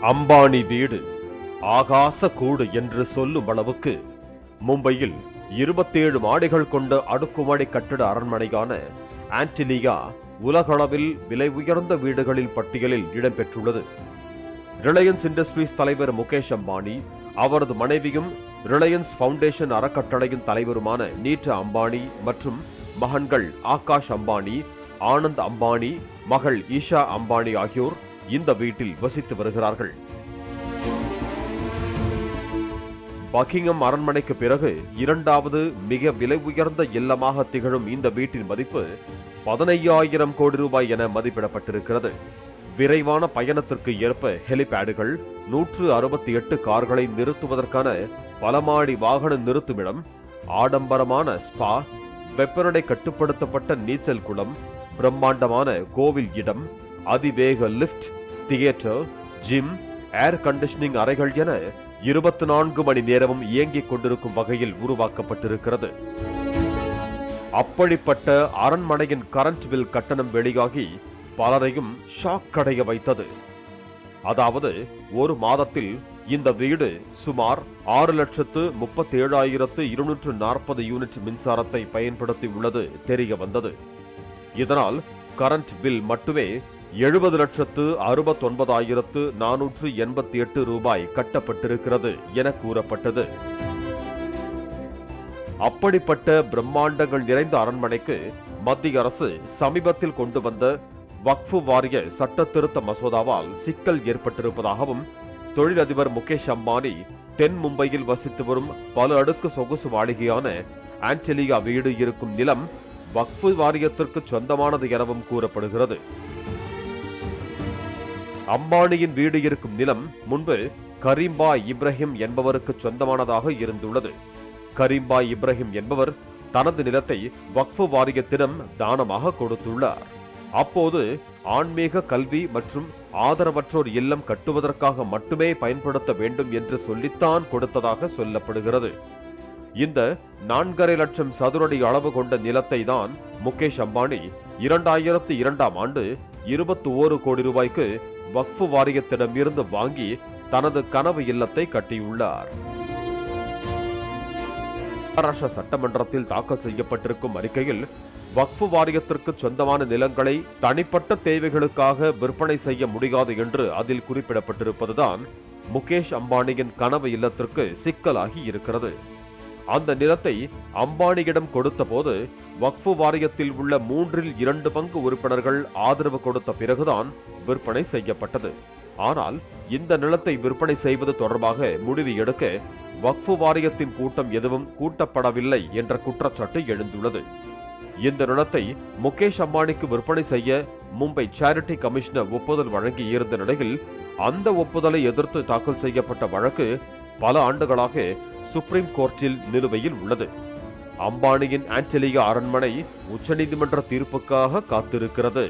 அம்பானி வீடு ஆகாச கூடு என்று சொல்லும் அளவுக்கு மும்பையில் 27 மாடிகள் கொண்ட அடுக்குமாடி கட்டிட அரண்மனையான ஆன்டிலியா உலகளவில் விலை உயர்ந்த வீடுகளின் பட்டியலில் இடம்பெற்றுள்ளது. ரிலையன்ஸ் இண்டஸ்ட்ரீஸ் தலைவர் முகேஷ் அம்பானி, அவரது மனைவியும் ரிலையன்ஸ் ஃபவுண்டேஷன் அறக்கட்டளையின் தலைவருமான நீட்டா அம்பானி மற்றும் மகன்கள் ஆகாஷ் அம்பானி, ஆனந்த் அம்பானி, மகள் ஈஷா அம்பானி ஆகியோர் இந்த வீட்டில் வசித்து வருகிறார்கள். பக்கிங்ஹாம் அரண்மனைக்கு பிறகு இரண்டாவது மிக விலை உயர்ந்த இல்லமாக திகழும் இந்த வீட்டின் மதிப்பு 15,000 கோடி ரூபாய் என மதிப்பிடப்பட்டிருக்கிறது. விரைவான பயணத்திற்கு ஏற்ப ஹெலிபேடுகள், 168 கார்களை நிறுத்துவதற்கான பல மாடி வாகன நிறுத்துமிடம், ஆடம்பரமான ஸ்பா, வெப்பநிலை கட்டுப்படுத்தப்பட்ட நீச்சல் குளம், பிரம்மாண்டமான கோவில் இடம், அதிவேக lift, theatre, gym, air conditioning அறைகள் என 24 மணி நேரமும் இயங்கிக் கொண்டிருக்கும் வகையில் உருவாக்கப்பட்டிருக்கிறது. அப்படிப்பட்ட அரண்மனையின் கரண்ட் பில் கட்டணம் வெளியாகி பலரையும் ஷாக் அடைய வைத்தது. அதாவது ஒரு மாதத்தில் இந்த வீடு சுமார் 6,37,240 யூனிட் மின்சாரத்தை பயன்படுத்தி உள்ளது தெரிய வந்தது. இதனால் கரண்ட் பில் மட்டுமே 70,69,488 ரூபாய் கட்டப்பட்டிருக்கிறது என கூறப்பட்டது. அப்படிப்பட்ட பிரம்மாண்டங்கள் நிறைந்த அரண்மனைக்கு மத்திய அரசு சமீபத்தில் கொண்டு வந்த வக்ஃப் வாரிய சட்ட திருத்த மசோதாவால் சிக்கல் ஏற்பட்டிருப்பதாகவும் தொழிலதிபர் முகேஷ் அம்பானி தென் மும்பையில் வசித்து வரும் பல அடுக்கு சொகுசு மாளிகையான ஆன்டிலியா வீடு இருக்கும் நிலம் வக்ஃப் வாரியத்திற்கு சொந்தமானது எனவும் கூறப்படுகிறது. அம்பானியின் வீடு இருக்கும் நிலம் முன்பு கரீம்பா இப்ராஹிம் என்பவருக்கு சொந்தமானதாக இருந்துள்ளது. கரீம்பா இப்ராஹிம் என்பவர் தனது நிலத்தை வக்ஃப் வாரியத்திடம் தானமாக கொடுத்துள்ளார். அப்போது ஆன்மீக கல்வி மற்றும் ஆதரவற்றோர் இல்லம் கட்டுவதற்காக மட்டுமே பயன்படுத்த வேண்டும் என்று சொல்லித்தான் கொடுத்ததாக சொல்லப்படுகிறது. இந்த 4.5 லட்சம் சதுரடி அளவு கொண்ட நிலத்தை தான் முகேஷ் அம்பானி 2002ஆம் ஆண்டு 21 கோடி ரூபாய்க்கு வக்ஃப் வாரியத்திடம் இருந்து வாங்கி தனது கனவு இல்லத்தை கட்டியுள்ளார். மகாராஷ்டிரா சட்டமன்றத்தில் தாக்கல் செய்யப்பட்டிருக்கும் அறிக்கையில் வக்ஃப் வாரியத்திற்கு சொந்தமான நிலங்களை தனிப்பட்ட தேவைகளுக்காக விற்பனை செய்ய முடியாது என்று அதில் குறிப்பிடப்பட்டிருப்பதுதான் முகேஷ் அம்பானியின் கனவு இல்லத்திற்கு சிக்கலாகி இருக்கிறது. அந்த நிலத்தை அம்பானியிடம் கொடுத்த போது வக்ஃப் வாரியத்தில் உள்ள 2/3 பங்கு உறுப்பினர்கள் ஆதரவு கொடுத்த பிறகுதான் விற்பனை செய்யப்பட்டது. ஆனால் இந்த நிலத்தை விற்பனை செய்வது தொடர்பாக முடிவு எடுக்க வக்ஃப் வாரியத்தின் கூட்டம் எதுவும் கூட்டப்படவில்லை என்ற குற்றச்சாட்டு எழுந்துள்ளது. இந்த நிலத்தை முகேஷ் அம்பானிக்கு விற்பனை செய்ய மும்பை சேரிட்டி கமிஷனர் ஒப்புதல் வழங்கி இருந்த நிலையில் அந்த ஒப்புதலை எதிர்த்து தாக்கல் செய்யப்பட்ட வழக்கு பல ஆண்டுகளாக சுப்ரீம் கோர்ட்டில் நிலுவையில் உள்ளது. அம்பானியின் ஆன்டிலியா அரண்மனை உச்சநீதிமன்ற தீர்ப்புக்காக காத்திருக்கிறது.